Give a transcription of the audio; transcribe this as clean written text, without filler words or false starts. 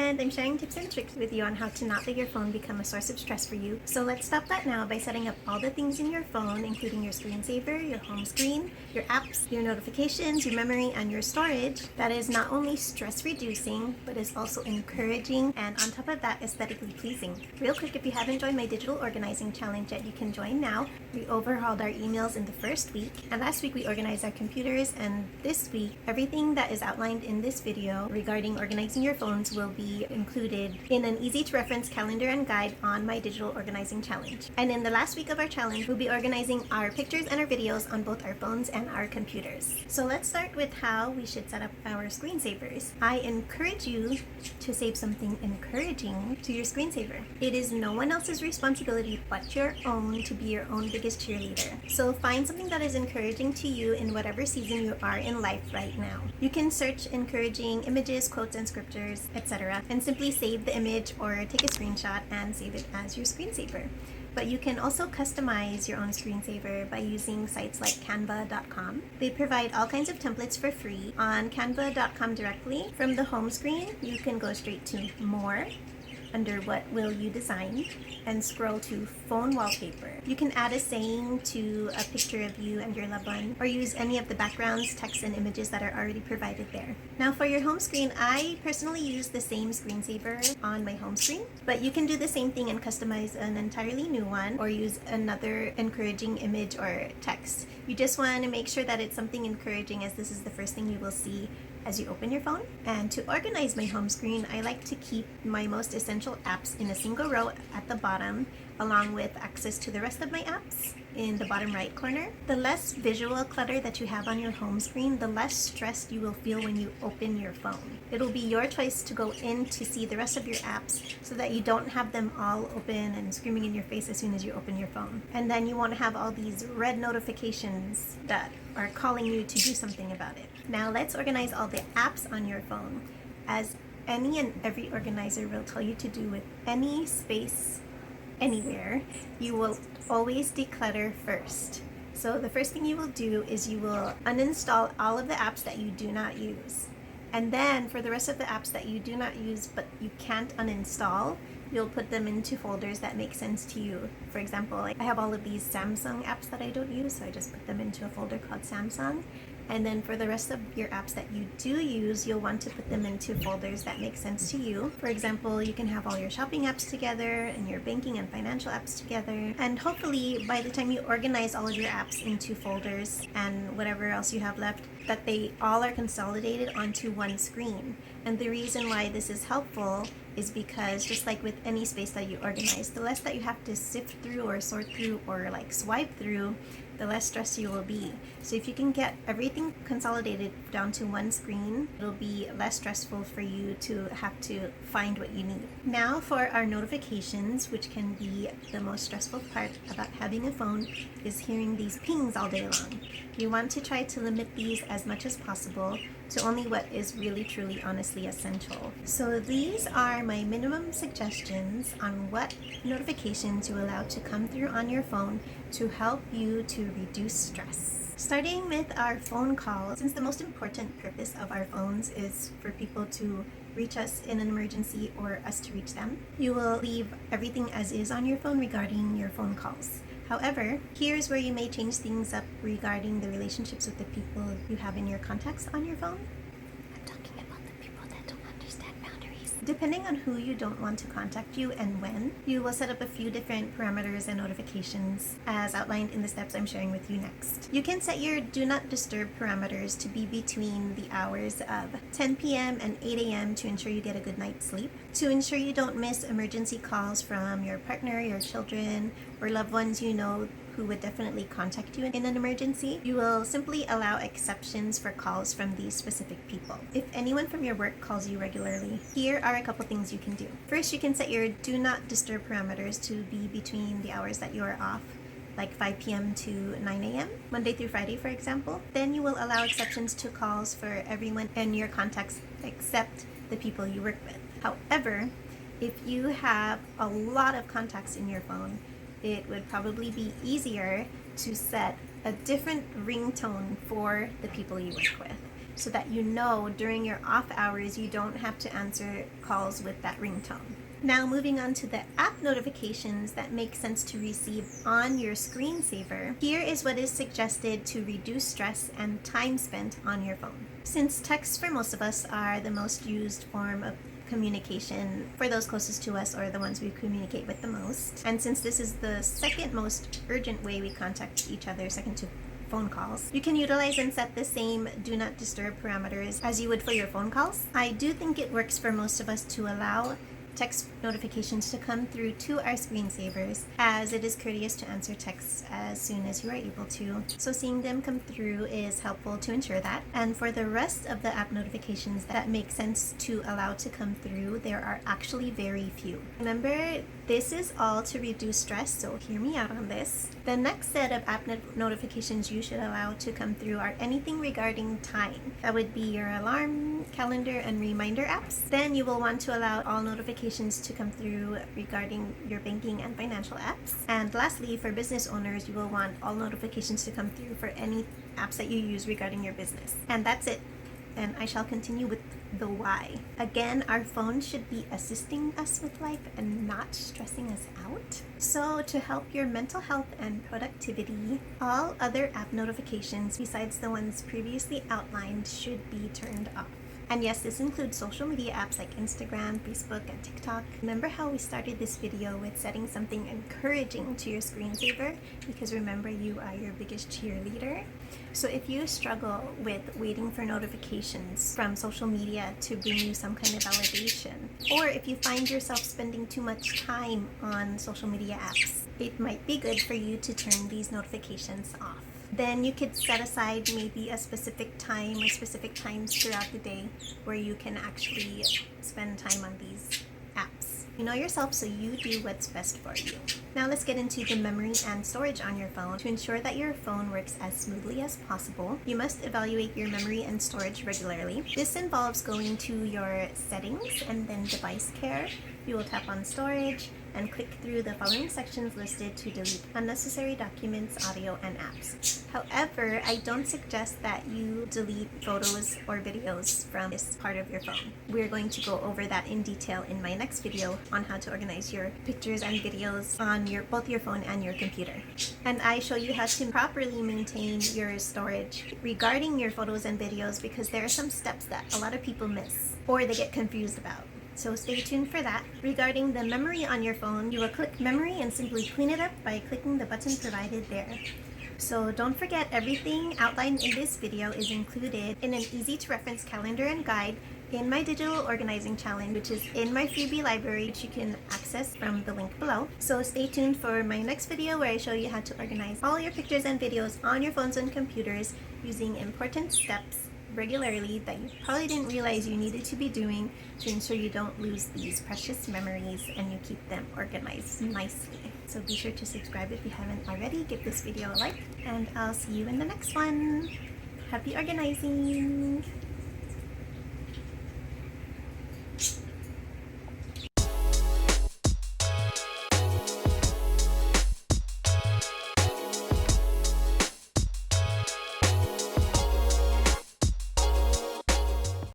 and I'm sharing tips and tricks with you on how to not let your phone become a source of stress for you. So let's stop that now by setting up all the things in your phone, including your screensaver, your home screen, your apps, your notifications, your memory, and your storage. That is not only stress reducing, but is also encouraging, and on top of that, aesthetically pleasing. Real quick, if you haven't joined my digital organizing challenge yet, you can join now. We overhauled our emails in the first week, and last week we organized our computers, and this week everything that is outlined in this video regarding organizing your phones will be included in an easy to reference calendar and guide on my digital organizing challenge. And in the last week of our challenge, we'll be organizing our pictures and our videos on both our phones and our computers. So let's start with how we should set up our screensavers. I encourage you to save something encouraging to your screensaver. It is no one else's responsibility but your own to be your own biggest cheerleader. So find something that is encouraging to you in whatever season you are in life right now. You can search encouraging images, quotes, and scriptures, etc., and simply save the image or take a screenshot and save it as your screensaver. But you can also customize your own screensaver by using sites like canva.com. They provide all kinds of templates for free on canva.com directly. From the home screen, you can go straight to More, under What Will You Design, and scroll to Phone Wallpaper. You can add a saying to a picture of you and your loved one, or use any of the backgrounds, text, and images that are already provided there. Now for your home screen, I personally use the same screensaver on my home screen, but you can do the same thing and customize an entirely new one, or use another encouraging image or text. You just want to make sure that it's something encouraging, as this is the first thing you will see as you open your phone. And to organize my home screen, I like to keep my most essential apps in a single row at the bottom, along with access to the rest of my apps in the bottom right corner. The less visual clutter that you have on your home screen, the less stressed you will feel when you open your phone. It'll be your choice to go in to see the rest of your apps so that you don't have them all open and screaming in your face as soon as you open your phone. And then you won't have all these red notifications that are calling you to do something about it. Now let's organize all the apps on your phone. As any and every organizer will tell you to do with any space anywhere, you will always declutter first. So the first thing you will do is you will uninstall all of the apps that you do not use. And then for the rest of the apps that you do not use but you can't uninstall, you'll put them into folders that make sense to you. For example, I have all of these Samsung apps that I don't use, so I just put them into a folder called Samsung. And then for the rest of your apps that you do use, you'll want to put them into folders that make sense to you. For example, you can have all your shopping apps together and your banking and financial apps together. And hopefully by the time you organize all of your apps into folders and whatever else you have left, that they all are consolidated onto one screen. And the reason why this is helpful is because, just like with any space that you organize, the less that you have to sift through or sort through or like swipe through, the less stressed you will be. So if you can get everything consolidated down to one screen, it'll be less stressful for you to have to find what you need. Now for our notifications, which can be the most stressful part about having a phone, is hearing these pings all day long. You want to try to limit these as much as possible to only what is really, truly, honestly essential. So these are my minimum suggestions on what notifications you allow to come through on your phone to help you to reduce stress. Starting with our phone calls, since the most important purpose of our phones is for people to reach us in an emergency or us to reach them, you will leave everything as is on your phone regarding your phone calls. However, here's where you may change things up regarding the relationships with the people you have in your contacts on your phone. I'm talking about the people that don't understand boundaries. Depending on who you don't want to contact you and when, you will set up a few different parameters and notifications as outlined in the steps I'm sharing with you next. You can set your do not disturb parameters to be between the hours of 10 p.m. and 8 a.m. to ensure you get a good night's sleep. To ensure you don't miss emergency calls from your partner, your children, or loved ones you know who would definitely contact you in an emergency, you will simply allow exceptions for calls from these specific people. If anyone from your work calls you regularly, here are a couple things you can do. First, you can set your do not disturb parameters to be between the hours that you are off, like 5 p.m. to 9 a.m., Monday through Friday, for example. Then you will allow exceptions to calls for everyone in your contacts except the people you work with. However, if you have a lot of contacts in your phone, it would probably be easier to set a different ringtone for the people you work with. so that you know during your off hours you don't have to answer calls with that ringtone. Now moving on to the app notifications that make sense to receive on your screensaver, here is what is suggested to reduce stress and time spent on your phone. Since texts for most of us are the most used form of communication for those closest to us or the ones we communicate with the most, and since this is the second most urgent way we contact each other, second to phone calls, you can utilize and set the same do not disturb parameters as you would for your phone calls. I do think it works for most of us to allow text notifications to come through to our screensavers, as it is courteous to answer texts as soon as you are able to. So seeing them come through is helpful to ensure that. And for the rest of the app notifications that make sense to allow to come through, there are actually very few. Remember, this is all to reduce stress, so hear me out on this. The next set of app notifications you should allow to come through are anything regarding time. That would be your alarm, calendar, and reminder apps. Then you will want to allow all notifications to come through regarding your banking and financial apps. And lastly, for business owners, you will want all notifications to come through for any apps that you use regarding your business. And that's it. And I shall continue with the why. Again, our phone should be assisting us with life and not stressing us out. So to help your mental health and productivity, all other app notifications besides the ones previously outlined should be turned off. And yes, this includes social media apps like Instagram, Facebook, and TikTok. Remember how we started this video with setting something encouraging to your screensaver? Because remember, you are your biggest cheerleader. So if you struggle with waiting for notifications from social media to bring you some kind of validation, or if you find yourself spending too much time on social media apps, it might be good for you to turn these notifications off. Then you could set aside maybe a specific time or specific times throughout the day where you can actually spend time on these apps. You know yourself, so you do what's best for you. Now let's get into the memory and storage on your phone. To ensure that your phone works as smoothly as possible, you must evaluate your memory and storage regularly. This involves going to your settings and then device care. You will tap on storage and click through the following sections listed to delete unnecessary documents, audio, and apps. However, I don't suggest that you delete photos or videos from this part of your phone. We're going to go over that in detail in my next video on how to organize your pictures and videos on both your phone and your computer. And I show you how to properly maintain your storage regarding your photos and videos, because there are some steps that a lot of people miss or they get confused about. So stay tuned for that. Regarding the memory on your phone, you will click memory and simply clean it up by clicking the button provided there. So don't forget, everything outlined in this video is included in an easy to reference calendar and guide in my digital organizing challenge, which is in my freebie library, which you can access from the link below. So stay tuned for my next video where I show you how to organize all your pictures and videos on your phones and computers using important steps regularly that you probably didn't realize you needed to be doing to ensure you don't lose these precious memories and you keep them organized nicely. So be sure to subscribe if you haven't already, give this video a like, and I'll see you in the next one. Happy organizing!